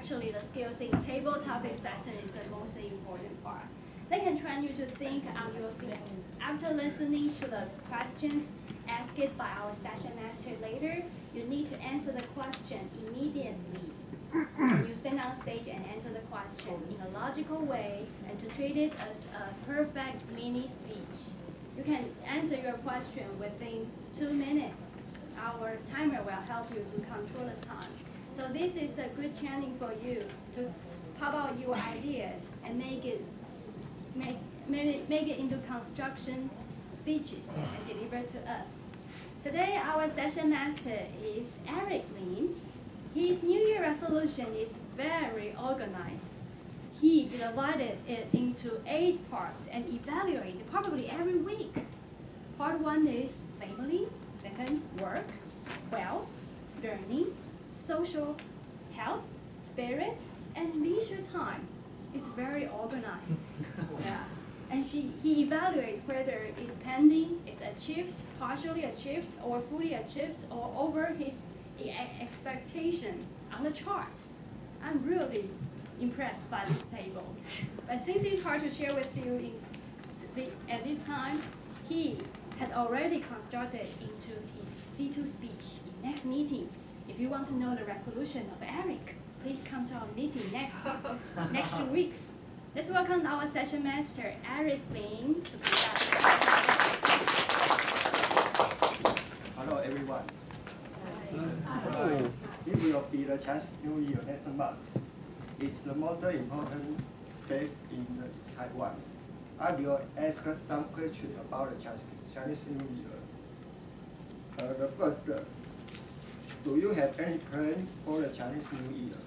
actually the skills in table topic session is the most important part. They can train you to think on your feet. After listening to the questions asked by our session master later, you need to answer the question immediately. You stand on stage and answer the question in a logical way and to treat it as a perfect mini speech. You can answer your question within 2 minutes. Our timer will help you to control the time. So this is a good training for you to pop out your ideas and make it into construction speeches and deliver to us. Today our session master is Eric Lin. His New Year resolution is very organized. He divided it into 8 parts and evaluated probably every week. Part 1 is family, second work, wealth, learning, social, health, spirit, and leisure time. It's very organized. Yeah. And he evaluates whether it's pending, it's achieved, partially achieved, or fully achieved, or over his expectation on the chart. I'm really impressed by this table. But since it's hard to share with you at this time, he had already constructed into his C2 speech in next meeting. If you want to know the resolution of Eric, please come to our meeting next 2 weeks. Let's welcome our session master, Eric Lin, to present. Hello, everyone. It will be the Chinese New Year next month. It's the most important day in Taiwan. I will ask some questions about the Chinese New Year. The first, do you have any plan for the Chinese New Year?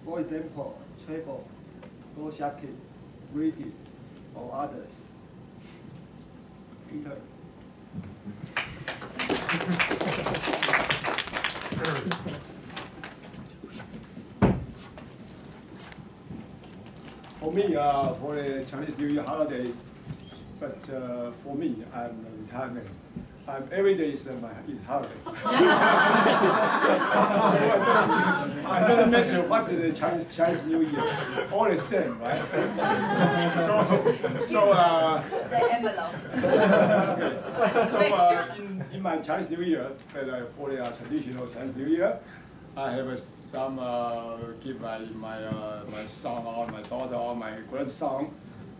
For example, travel, go shopping, reading, or others? Peter. For me, for the Chinese New Year holiday, but for me, I'm a retirement. Every day is holiday. I don't matter what is the Chinese New Year, all the same, right? The envelope. So in my Chinese New Year, for the traditional Chinese New Year, I have some give my son or my daughter or my grandson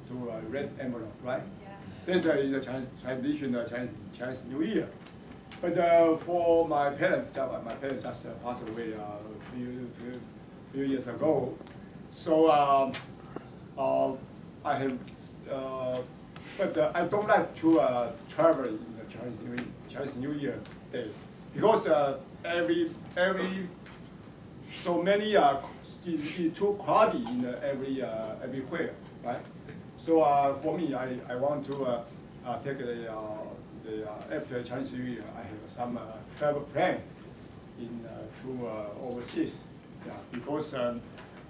to a red envelope, right? Yeah. This is a traditional Chinese New Year. But for my parents just passed away a few years ago. So I have, but I don't like to travel in the Chinese New Year day because so many it's too cloudy in everywhere, right? So for me, I want to take the after Chinese New Year, I have some travel plan to overseas, yeah, because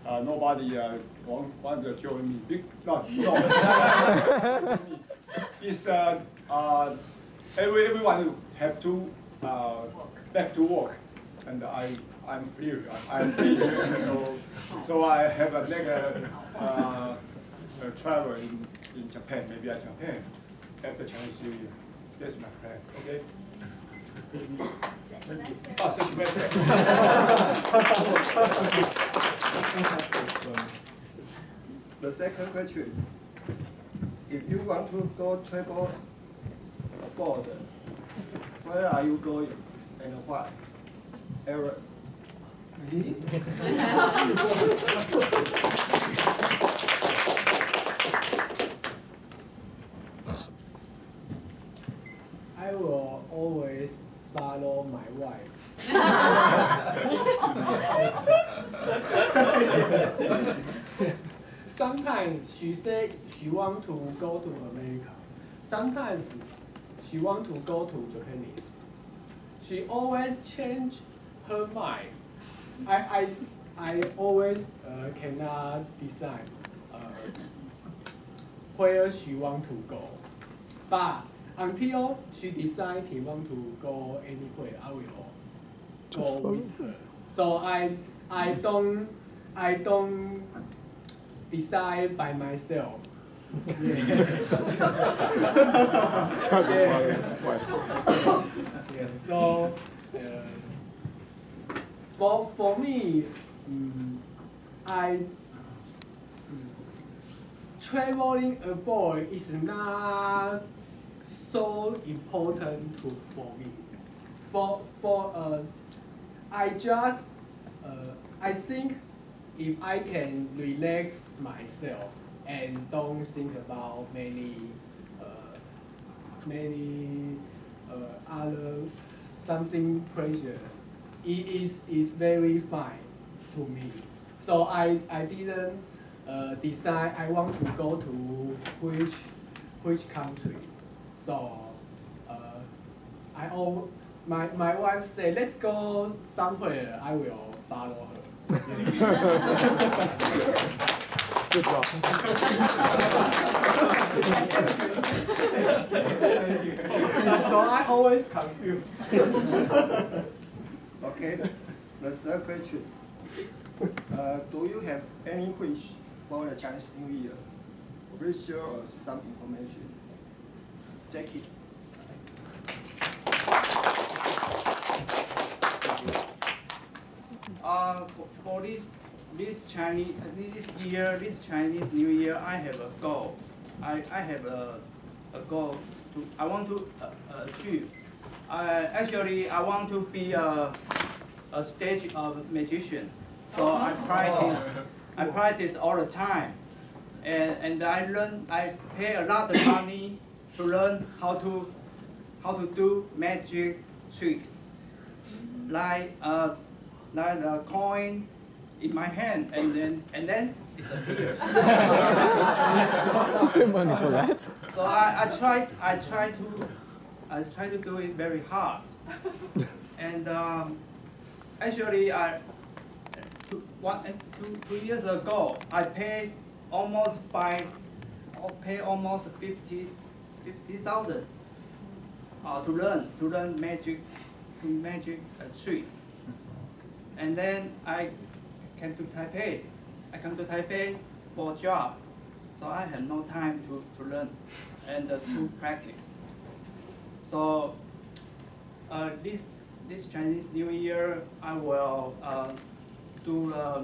nobody want to join me. No. It's everyone have to back to work, and I'm free. So I have a travel in Japan, maybe at Japan after Chinese New Year. That's my plan. Okay. The second question: if you want to go travel abroad, where are you going and why? Eric. I will always follow my wife. Sometimes she said she want to go to America. Sometimes she want to go to Japanese. She always change her mind. I always cannot decide where she want to go, but until she decides she want to go anywhere, I will go with her. So I don't I don't decide by myself. Yeah. Yeah. So for me, traveling abroad is not so important for me. I think if I can relax myself and don't think about many other something pressure, it is very fine to me. So I didn't decide I want to go to which country. So my wife said, let's go somewhere. I will follow her. Good job. So I always confused. Okay, the third question. Do you have any wish for the Chinese New Year? Please share us some information. Jackie. For this Chinese New Year, I have a goal. I have a goal I want to achieve. Actually, I want to be a stage magician. So I practice all the time, and I pay a lot of money to learn how to do magic tricks, like a coin in my hand, and then disappears. Money for that? So I try to do it very hard, and actually two years ago I paid almost 50,000 to learn magic tricks. And then I came to Taipei. I come to Taipei for a job, so I had no time to learn and to practice. So this Chinese New Year, I will do a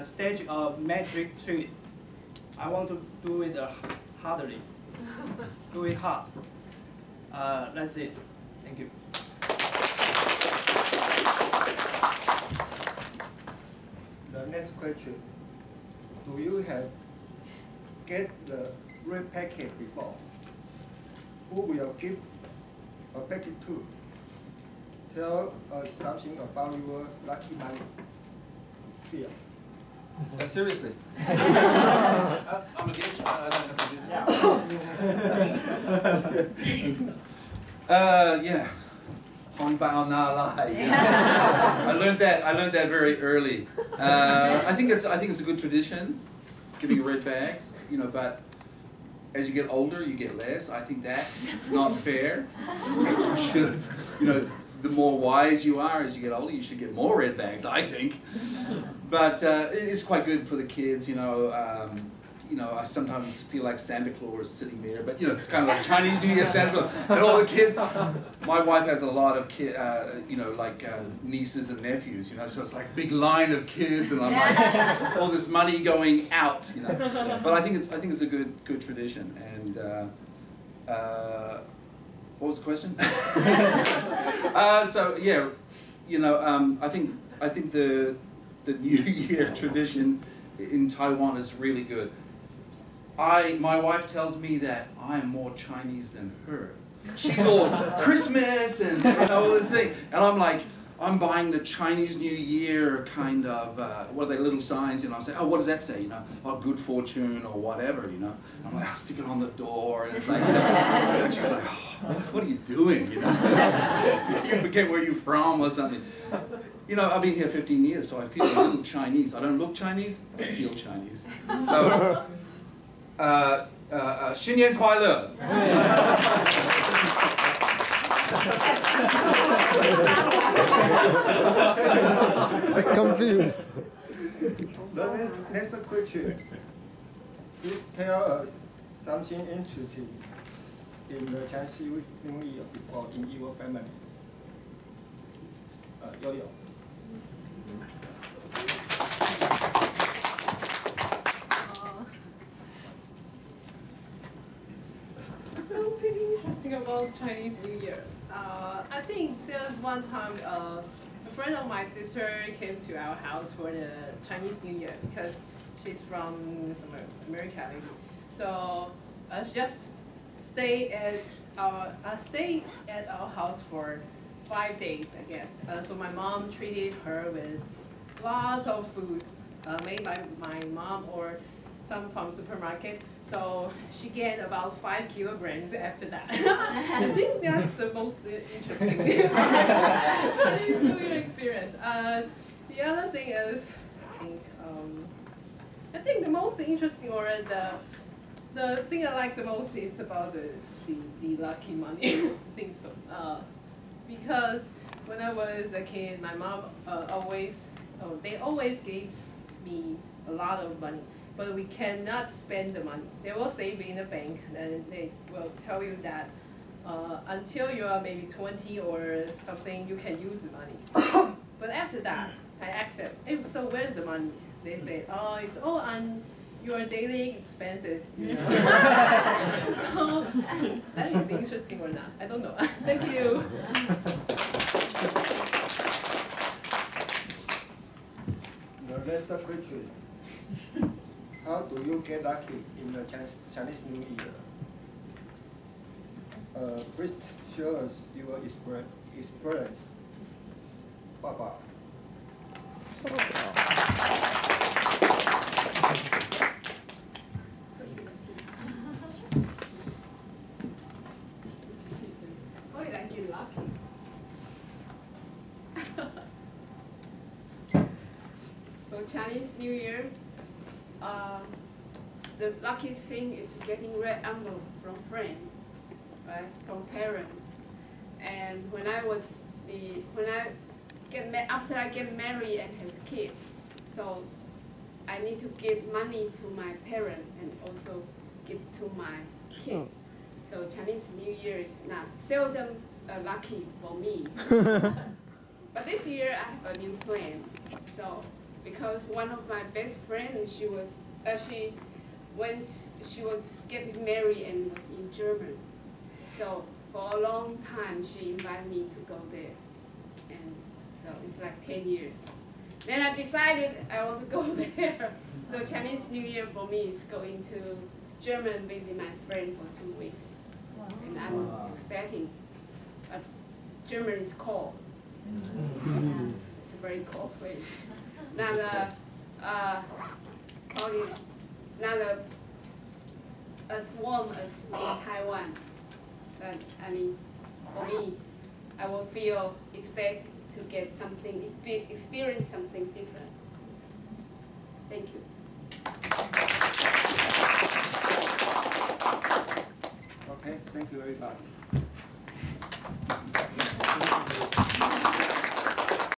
stage of magic trick. I want to do it hardly. Do it hard. That's it. Thank you. The next question. Do you have get the red packet before? Who will give a packet to? Tell us something about your lucky money. Here. Seriously? I'm against I don't have to do that. Yeah. Hong Bao Na Lai. I learned that very early. I think it's a good tradition, giving red bags, but as you get older, you get less. I think that's not fair. You should, the more wise you are as you get older, you should get more red bags, I think. But it's quite good for the kids, I sometimes feel like Santa Claus is sitting there, but it's kind of like Chinese New Year Santa Claus, and all the kids. My wife has a lot of nieces and nephews, so it's like a big line of kids, and I'm like, all this money going out, But I think it's a good tradition. And what was the question? So yeah, I think the New Year tradition in Taiwan is really good. My wife tells me that I'm more Chinese than her. She's all Christmas and all this thing, and I'm like, I'm buying the Chinese New Year kind of what are they, little signs, I say, oh, what does that say, oh, good fortune or whatever, I'm like, I'll stick it on the door, and it's like, and she's like, oh, what are you doing, You forget where you're from or something. I've been here 15 years, so I feel a little Chinese. I don't look Chinese, I feel Chinese. So, 新年快乐. It's confused. The next question. Please tell us something interesting in the Chinese New Year or in your family. Yo-yo. Something interesting about Chinese New Year. I think there's one time a friend of my sister came to our house for the Chinese New Year because she's from somewhere, America maybe. So she just stay at our house for 5 days, I guess. So my mom treated her with lots of foods made by my mom or some from supermarket. So she gained about 5 kilograms after that. I think that's the most interesting Chinese New Year experience. The other thing is, I think the most interesting or the thing I like the most is about the lucky money. I think so. Because when I was a kid, my mom they always gave me a lot of money, but we cannot spend the money. They will save in the bank, and they will tell you that until you are maybe 20 or something, you can use the money. But after that, I accept. Hey, so where's the money? They say, oh, it's all on your daily expenses. You know? So that is interesting or not? I don't know. Thank you. The next question. How do you get lucky in the Chinese New Year? Please show us your experience. Baba. Why did I get lucky? For Chinese New Year, the lucky thing is getting red envelope from friends, right? From parents. And after I get married and has kids, so I need to give money to my parent and also give to my kid. So Chinese New Year is not seldom lucky for me. But this year I have a new plan. So because one of my best friends, she will get married and was in Germany. So for a long time she invited me to go there. And so it's like 10 years. Then I decided I want to go there. So Chinese New Year for me is going to Germany visit my friend for 2 weeks. Wow. And I'm expecting, but Germany is cold. It's a very cold place. Not as warm as in Taiwan. But I mean, for me, I will expect to get something, experience something different. Thank you. Okay, thank you very much.